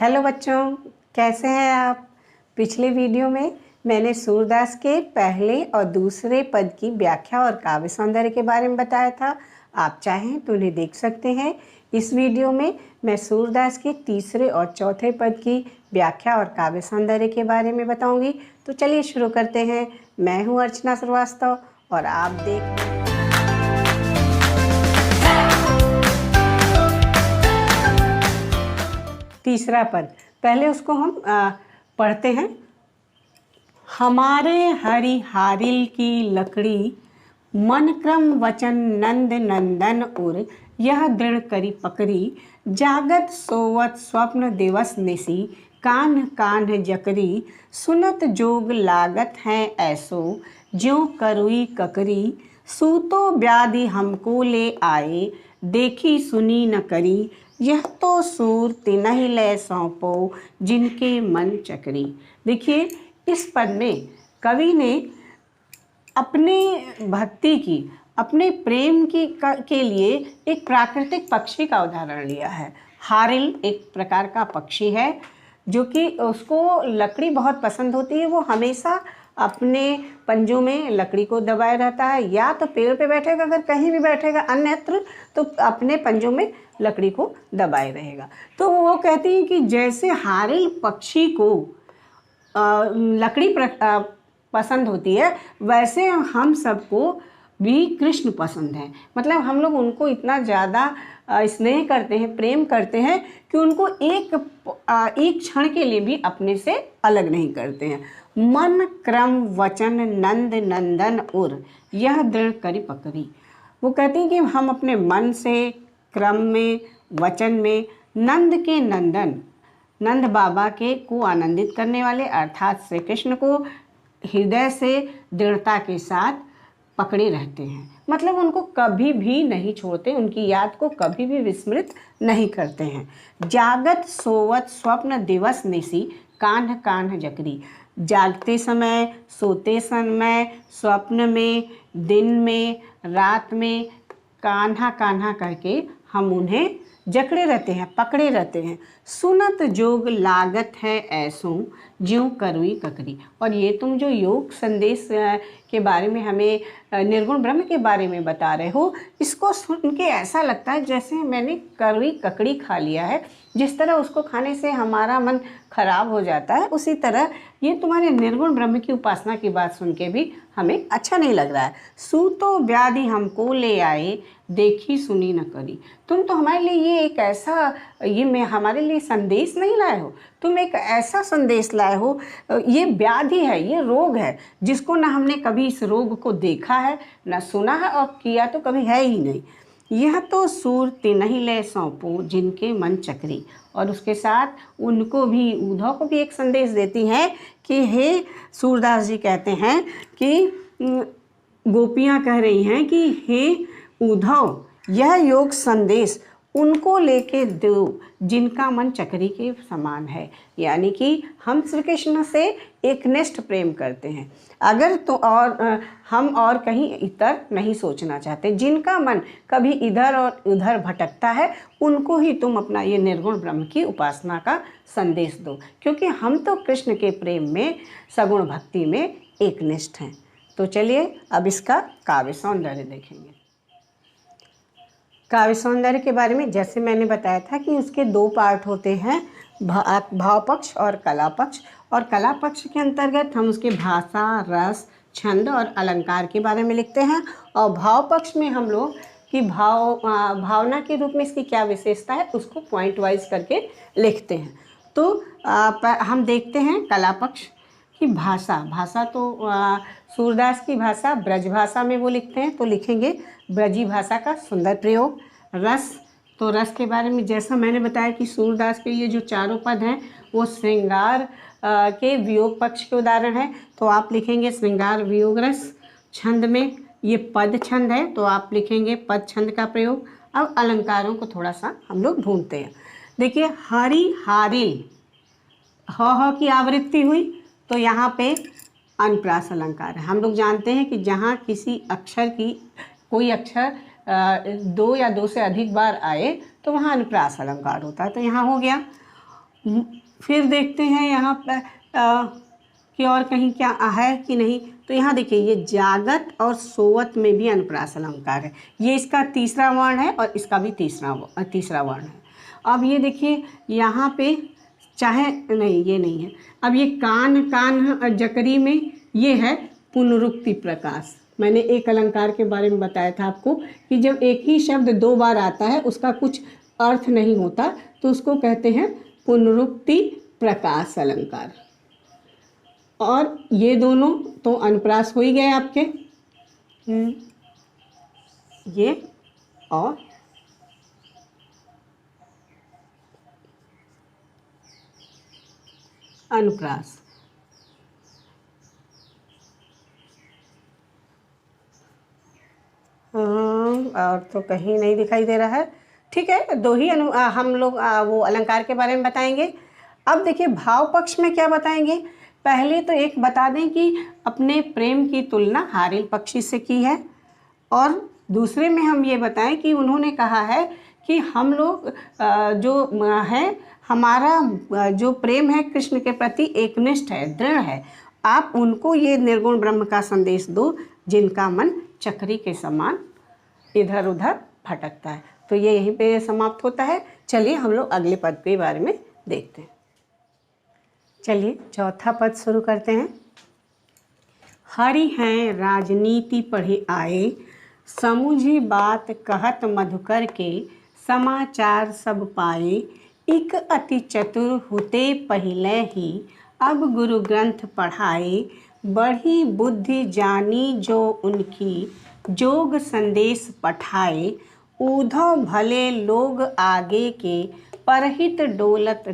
Hello बच्चों, कैसे हैं आप। पिछले वीडियो में मैंने सूरदास के पहले और दूसरे पद की व्याख्या और काव्य सौंदर्य के बारे में बताया था। आप चाहें तो उन्हें देख सकते हैं। इस वीडियो में मैं सूरदास के तीसरे और चौथे पद की व्याख्या और काव्य सौंदर्य के बारे में बताऊंगी। तो चलिए शुरू करते हैं। मैं हूँ अर्चना श्रीवास्तव और आप देख तीसरा पद। पहले उसको हम पढ़ते हैं। हमारे हरि हारिल की लकड़ी, मन क्रम वचन नंद नंदन उर, यह दृढ़ करी पकड़ी, जागत सोवत स्वप्न दिवस निसी, कान्ह कान्ह जकरी, सुनत जोग लागत हैं ऐसो, ज्यों करुई ककरी, सूतो व्याधि हमको ले आए, देखी सुनी न करी, यह तो सूर तिनहि लय सौंपो, जिनके मन चकरी। देखिए, इस पद में कवि ने अपने भक्ति की, अपने प्रेम की के लिए एक प्राकृतिक पक्षी का उदाहरण लिया है। हारिल एक प्रकार का पक्षी है जो कि उसको लकड़ी बहुत पसंद होती है। वो हमेशा अपने पंजों में लकड़ी को दबाए रहता है, या तो पेड़ पे बैठेगा, अगर कहीं भी बैठेगा अन्यत्र तो अपने पंजों में लकड़ी को दबाए रहेगा। तो वो कहती हैं कि जैसे हारिल पक्षी को लकड़ी पसंद होती है, वैसे हम सबको भी कृष्ण पसंद है। मतलब हम लोग उनको इतना ज़्यादा स्नेह करते हैं, प्रेम करते हैं कि उनको एक क्षण के लिए भी अपने से अलग नहीं करते हैं। मन क्रम वचन नंद नंदन उर, यह दृढ़ करी पकड़ी। वो कहती हैं कि हम अपने मन से, क्रम में, वचन में, नंद के नंदन, नंद बाबा के को आनंदित करने वाले अर्थात श्री कृष्ण को हृदय से दृढ़ता के साथ पकड़े रहते हैं। मतलब उनको कभी भी नहीं छोड़ते, उनकी याद को कभी भी विस्मृत नहीं करते हैं। जागत सोवत स्वप्न दिवस निसी, कान्ह कान्ह जकरी। जागते समय, सोते समय, स्वप्न में, दिन में, रात में कान्हा कान्हा करके हम उन्हें जकड़े रहते हैं, पकड़े रहते हैं। सुनत जोग लागत है ऐसों, ज्यों करुई ककरी। और ये तुम जो योग संदेश के बारे में हमें निर्गुण ब्रह्म के बारे में बता रहे हो, इसको सुन के ऐसा लगता है जैसे मैंने करुई ककड़ी खा लिया है। जिस तरह उसको खाने से हमारा मन खराब हो जाता है, उसी तरह ये तुम्हारे निर्गुण ब्रह्म की उपासना की बात सुन के भी हमें अच्छा नहीं लग रहा है। सूतो व्याधि हमको ले आए, देखी सुनी न करी। तुम तो हमारे लिए ये एक ऐसा, ये मैं हमारे लिए संदेश नहीं लाए हो, तुम एक ऐसा संदेश लाए हो। ये व्याधि है, ये रोग है, जिसको ना हमने कभी इस रोग को देखा है, ना सुना है, और किया तो कभी है ही नहीं। यह तो सूर तिनहि लय सौंपो, जिनके मन चकरी। और उसके साथ उनको भी, उद्धव को भी एक संदेश देती हैं कि हे सूरदास जी कहते हैं कि गोपियाँ कह रही हैं कि हे उद्धव, यह योग संदेश उनको लेके दो जिनका मन चकरी के समान है। यानी कि हम श्री कृष्ण से एकनिष्ठ प्रेम करते हैं, अगर तो और हम और कहीं इतर नहीं सोचना चाहते। जिनका मन कभी इधर और उधर भटकता है, उनको ही तुम अपना ये निर्गुण ब्रह्म की उपासना का संदेश दो, क्योंकि हम तो कृष्ण के प्रेम में, सगुण भक्ति में एकनिष्ठ हैं। तो चलिए अब इसका काव्य सौंदर्य देखेंगे। काव्य सौंदर्य के बारे में जैसे मैंने बताया था कि उसके दो पार्ट होते हैं, भाव पक्ष और कला पक्ष। और कला पक्ष के अंतर्गत हम उसके भाषा, रस, छंद और अलंकार के बारे में लिखते हैं। और भाव पक्ष में हम लोग कि भावना के रूप में इसकी क्या विशेषता है, उसको पॉइंट वाइज करके लिखते हैं। तो हम देखते हैं कला पक्ष की भाषा तो सूरदास की भाषा ब्रज भाषा में वो लिखते हैं, तो लिखेंगे ब्रजी भाषा का सुंदर प्रयोग। रस, तो रस के बारे में जैसा मैंने बताया कि सूरदास के ये जो चारों पद हैं वो श्रृंगार के वियोग पक्ष के उदाहरण हैं, तो आप लिखेंगे श्रृंगार वियोग रस। छंद में ये पद छंद है, तो आप लिखेंगे पद छंद का प्रयोग। अब अलंकारों को थोड़ा सा हम लोग ढूंढते हैं। देखिए, हरि हारिल, ह की आवृत्ति हुई, तो यहाँ पे अनुप्रास अलंकार है। हम लोग जानते हैं कि जहाँ किसी अक्षर की, कोई अक्षर दो या दो से अधिक बार आए तो वहाँ अनुप्रास अलंकार होता है, तो यहाँ हो गया। फिर देखते हैं यहाँ पर कि और कहीं क्या है कि नहीं। तो यहाँ देखिए ये जागत और सोवत में भी अनुप्रास अलंकार है। ये इसका तीसरा वर्ण है और इसका भी तीसरा वर्ण है। अब ये देखिए यहाँ पे चाहे नहीं, ये नहीं है। अब ये कान कान जकरी में ये है पुनरुक्ति प्रकाश। मैंने एक अलंकार के बारे में बताया था आपको कि जब एक ही शब्द दो बार आता है उसका कुछ अर्थ नहीं होता तो उसको कहते हैं पुनरुक्ति प्रकाश अलंकार। और ये दोनों तो अनुप्रास हो ही गए आपके, ये और अनुप्रास। और तो कहीं नहीं दिखाई दे रहा है। ठीक है, दो ही हम लोग वो अलंकार के बारे में बताएंगे। अब देखिए भाव पक्ष में क्या बताएंगे। पहले तो एक बता दें कि अपने प्रेम की तुलना हारिल पक्षी से की है, और दूसरे में हम ये बताएं कि उन्होंने कहा है कि हम लोग जो है हमारा जो प्रेम है कृष्ण के प्रति एकनिष्ठ है, दृढ़ है। आप उनको ये निर्गुण ब्रह्म का संदेश दो जिनका मन चक्री के समान इधर उधर भटकता है। तो ये यहीं पे समाप्त होता है। चलिए हम लोग अगले पद के बारे में देखते हैं। चलिए चौथा पद शुरू करते हैं। हरि हैं राजनीति पढ़े आए, समुझी बात कहत मधुकर के, समाचार सब पाए। इक अति चतुर होते पहले ही, अब गुरु ग्रंथ पढ़ाए। बढ़ी बुद्धि जानी जो उनकी, जोग संदेश पठाए। ऊधव भले लोग आगे के, परहित डोलत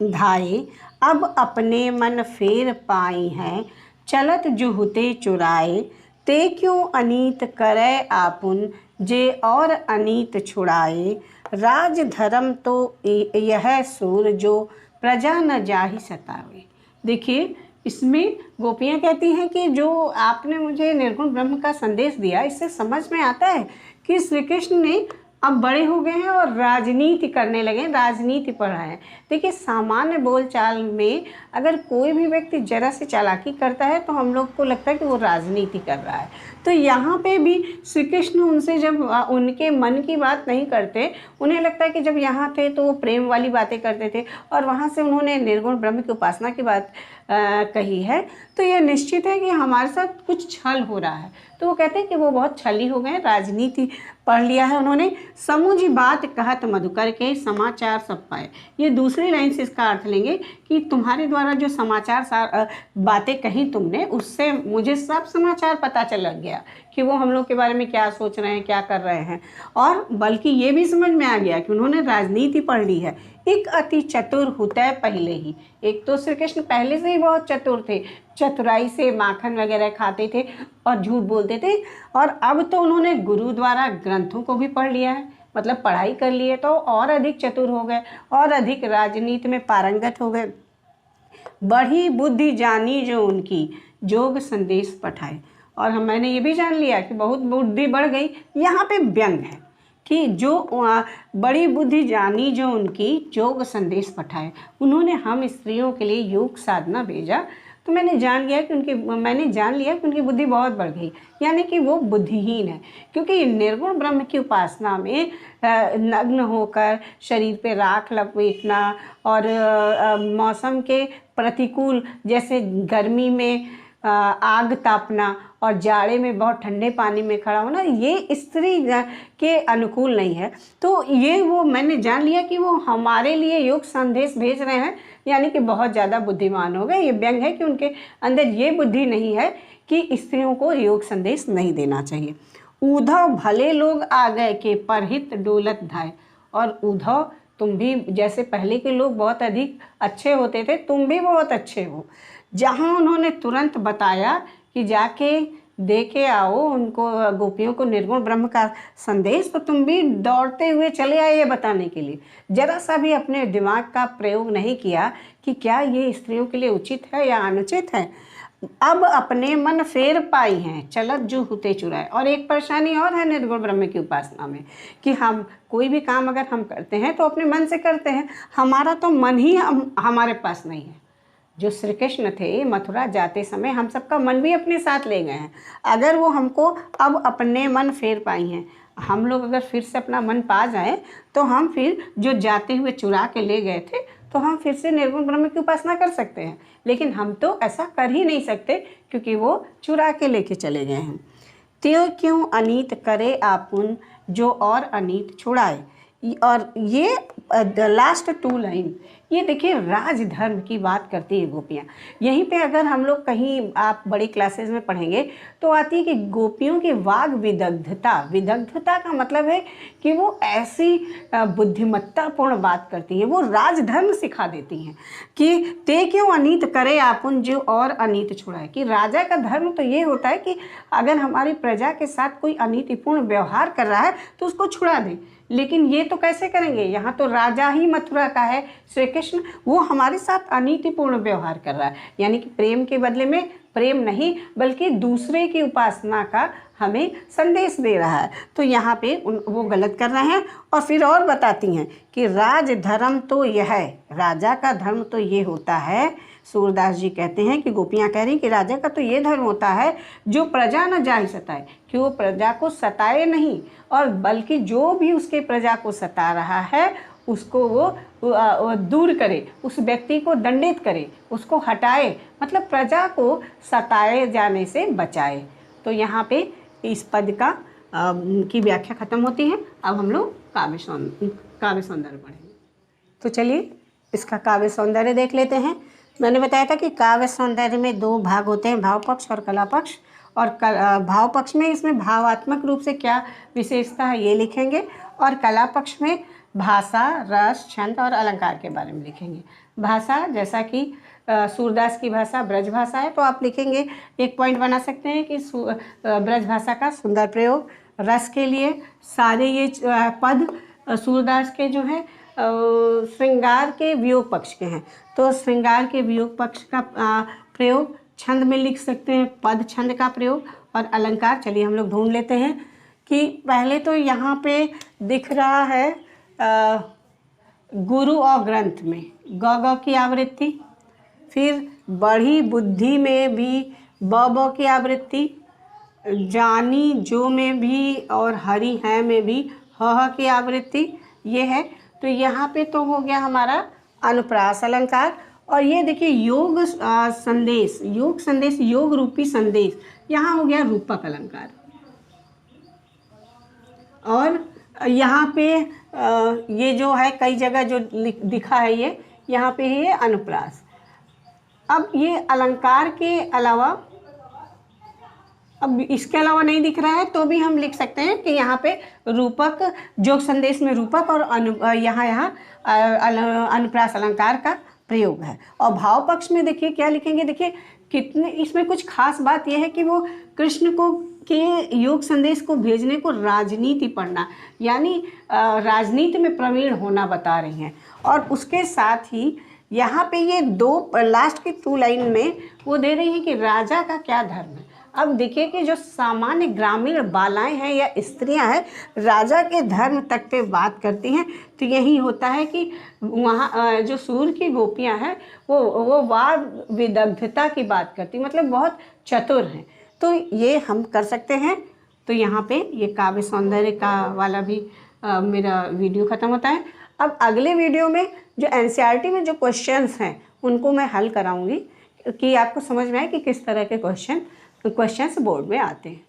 धाये। अब अपने मन फेर पाई हैं, चलत जुहुते चुराए। ते क्यों अनीत करे आपुन, जे और अनीत छुड़ाए। राज धर्म तो यह सूर, जो प्रजा न जाहि सतावे। देखिए इसमें गोपियाँ कहती हैं कि जो आपने मुझे निर्गुण ब्रह्म का संदेश दिया, इससे समझ में आता है कि श्री कृष्ण ने अब बड़े हो गए हैं और राजनीति करने लगे, राजनीति पढ़ रहे हैं। देखिए सामान्य बोलचाल में अगर कोई भी व्यक्ति जरा से चालाकी करता है तो हम लोग को लगता है कि वो राजनीति कर रहा है। तो यहाँ पे भी श्री कृष्ण उनसे जब उनके मन की बात नहीं करते, उन्हें लगता है कि जब यहाँ थे तो वो प्रेम वाली बातें करते थे और वहाँ से उन्होंने निर्गुण ब्रह्म की उपासना की बात कही है, तो ये निश्चित है कि हमारे साथ कुछ छल हो रहा है। तो वो कहते हैं कि वो बहुत छली हो गए, राजनीति पढ़ लिया है उन्होंने। समुझी बात कहत मधुकर के, समाचार सब पाए। ये दूसरी लाइन से इसका अर्थ लेंगे कि तुम्हारे द्वारा जो समाचार बातें कही तुमने, उससे मुझे सब समाचार पता चल गया कि वो हम लोग के बारे में क्या सोच रहे हैं, क्या कर रहे हैं। और बल्कि ये भी समझ में आ गया कि उन्होंने राजनीति पढ़ ली है। एक अति चतुर होता पहले ही। एक तो श्री कृष्ण पहले से ही बहुत चतुर थे, चतुराई से माखन वगैरह खाते थे और झूठ बोलते थे, और अब तो उन्होंने गुरु द्वारा ग्रंथों को भी पढ़ लिया है, मतलब पढ़ाई कर लिए, तो और अधिक चतुर हो गए और अधिक राजनीति में पारंगत हो गए। बढ़ी बुद्धि जानी जो उनकी, जोग संदेश पठाए। और मैंने ये भी जान लिया कि बहुत बुद्धि बढ़ गई। यहाँ पे व्यंग है कि जो बड़ी बुद्धि जानी जो उनकी, जोग संदेश पठाए। उन्होंने हम स्त्रियों के लिए योग साधना भेजा, तो मैंने जान लिया कि उनकी बुद्धि बहुत बढ़ गई, यानी कि वो बुद्धिहीन है। क्योंकि निर्गुण ब्रह्म की उपासना में नग्न होकर शरीर पे राख लपेटना और मौसम के प्रतिकूल, जैसे गर्मी में आग तापना और जाड़े में बहुत ठंडे पानी में खड़ा होना, ये स्त्री के अनुकूल नहीं है। तो ये वो मैंने जान लिया कि वो हमारे लिए योग संदेश भेज रहे हैं, यानी कि बहुत ज़्यादा बुद्धिमान हो गए। ये व्यंग है कि उनके अंदर ये बुद्धि नहीं है कि स्त्रियों को योग संदेश नहीं देना चाहिए। उद्धव भले लोग आ गए के, परहित डोलत धाय। और उद्धव तुम भी जैसे पहले के लोग बहुत अधिक अच्छे होते थे, तुम भी बहुत अच्छे हो। जहाँ उन्होंने तुरंत बताया कि जाके दे के आओ उनको, गोपियों को निर्गुण ब्रह्म का संदेश, तो तुम भी दौड़ते हुए चले आए ये बताने के लिए। जरा सा भी अपने दिमाग का प्रयोग नहीं किया कि क्या ये स्त्रियों के लिए उचित है या अनुचित है। अब अपने मन फेर पाई हैं, चलत जो हुते चुराए। और एक परेशानी और है निर्गुण ब्रह्म की उपासना में कि हम कोई भी काम अगर हम करते हैं तो अपने मन से करते हैं, हमारा तो मन ही हमारे पास नहीं है। जो श्री कृष्ण थे मथुरा जाते समय हम सबका मन भी अपने साथ ले गए हैं। अगर वो हमको अब अपने मन फेर पाई हैं, हम लोग अगर फिर से अपना मन पा जाएं तो हम फिर जो जाते हुए चुरा के ले गए थे तो हम फिर से निर्गुण ब्रह्म की उपासना कर सकते हैं। लेकिन हम तो ऐसा कर ही नहीं सकते क्योंकि वो चुरा के लेके चले गए हैं। त्यो क्यों अनीत करे आपुन जो और अनीत छुड़ाए। और ये लास्ट 2 लाइन, ये देखिए राजधर्म की बात करती है गोपियाँ। यहीं पे अगर हम लोग कहीं आप बड़ी क्लासेस में पढ़ेंगे तो आती है कि गोपियों की वाग विदग्धता। विदग्धता का मतलब है कि वो ऐसी बुद्धिमत्तापूर्ण बात करती हैं, वो राजधर्म सिखा देती हैं कि ते क्यों अनीत करे आपुन जो और अनीत छुड़ाए। कि राजा का धर्म तो ये होता है कि अगर हमारी प्रजा के साथ कोई अनीतिपूर्ण व्यवहार कर रहा है तो उसको छुड़ा दें। लेकिन ये तो कैसे करेंगे, यहाँ तो राजा ही मथुरा का है श्री कृष्ण, वो हमारे साथ अनीतिपूर्ण व्यवहार कर रहा है। यानी कि प्रेम के बदले में प्रेम नहीं बल्कि दूसरे की उपासना का हमें संदेश दे रहा है। तो यहाँ पे वो गलत कर रहे हैं। और फिर और बताती हैं कि राज धर्म तो यह है, राजा का धर्म तो ये होता है। सूरदास जी कहते हैं कि गोपियाँ कह रही कि राजा का तो ये धर्म होता है जो प्रजा न जाहि सताए, कि वो प्रजा को सताए नहीं और बल्कि जो भी उसके प्रजा को सता रहा है उसको वो दूर करे, उस व्यक्ति को दंडित करे, उसको हटाए, मतलब प्रजा को सताए जाने से बचाए। तो यहाँ पे इस पद का की व्याख्या खत्म होती है। अब हम लोग काव्य सौंदर्य पढ़ेंगे। तो चलिए इसका काव्य सौंदर्य देख लेते हैं। मैंने बताया था कि काव्य सौंदर्य में 2 भाग होते हैं, भाव पक्ष और कला पक्ष। और भाव पक्ष में इसमें भावात्मक रूप से क्या विशेषता है ये लिखेंगे, और कला पक्ष में भाषा, रस, छंद और अलंकार के बारे में लिखेंगे। भाषा जैसा कि सूरदास की भाषा ब्रज भाषा है तो आप लिखेंगे, एक पॉइंट बना सकते हैं कि ब्रज भाषा का सुंदर प्रयोग। रस के लिए सारे ये पद सूरदास के जो है श्रृंगार के वियोग पक्ष के हैं, तो श्रृंगार के वियोग पक्ष का प्रयोग। छंद में लिख सकते हैं पद छंद का प्रयोग। और अलंकार चलिए हम लोग ढूंढ लेते हैं कि पहले तो यहाँ पे दिख रहा है गुरु और ग्रंथ में ग की आवृत्ति, फिर बढ़ी बुद्धि में भी ब की आवृत्ति, जानी जो में भी और हरि है में भी ह की आवृत्ति ये है। तो यहाँ पे तो हो गया हमारा अनुप्रास अलंकार। और ये देखिए योग संदेश, योग संदेश, योग रूपी संदेश, यहाँ हो गया रूपक अलंकार। और यहाँ पे ये जो है कई जगह जो दिखा है ये यहाँ पे है ये अनुप्रास। अब ये अलंकार के अलावा, अब इसके अलावा नहीं दिख रहा है तो भी हम लिख सकते हैं कि यहाँ पे रूपक, जोग संदेश में रूपक और यहाँ अनुप्रास अलंकार का प्रयोग है। और भाव पक्ष में देखिए क्या लिखेंगे, देखिए कितने इसमें कुछ खास बात यह है कि वो कृष्ण को के योग संदेश को भेजने को राजनीति पढ़ना, यानी राजनीति में प्रवीण होना बता रही हैं। और उसके साथ ही यहाँ पे ये 2 लास्ट की 2 लाइन में वो दे रही हैं कि राजा का क्या धर्म है। अब देखिए कि जो सामान्य ग्रामीण बालाएं हैं या स्त्रियां हैं राजा के धर्म तक पे बात करती हैं, तो यही होता है कि वहाँ जो सूर की गोपियां हैं वो वाद विदग्धता की बात करती, मतलब बहुत चतुर हैं। तो ये हम कर सकते हैं। तो यहाँ पे ये काव्य सौंदर्य का वाला भी मेरा वीडियो ख़त्म होता है। अब अगले वीडियो में जो एनसीईआरटी में जो क्वेश्चंस हैं उनको मैं हल कराऊंगी कि आपको समझ में आए कि किस तरह के क्वेश्चंस बोर्ड में आते हैं।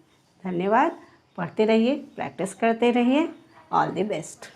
धन्यवाद। पढ़ते रहिए, प्रैक्टिस करते रहिए। All the best.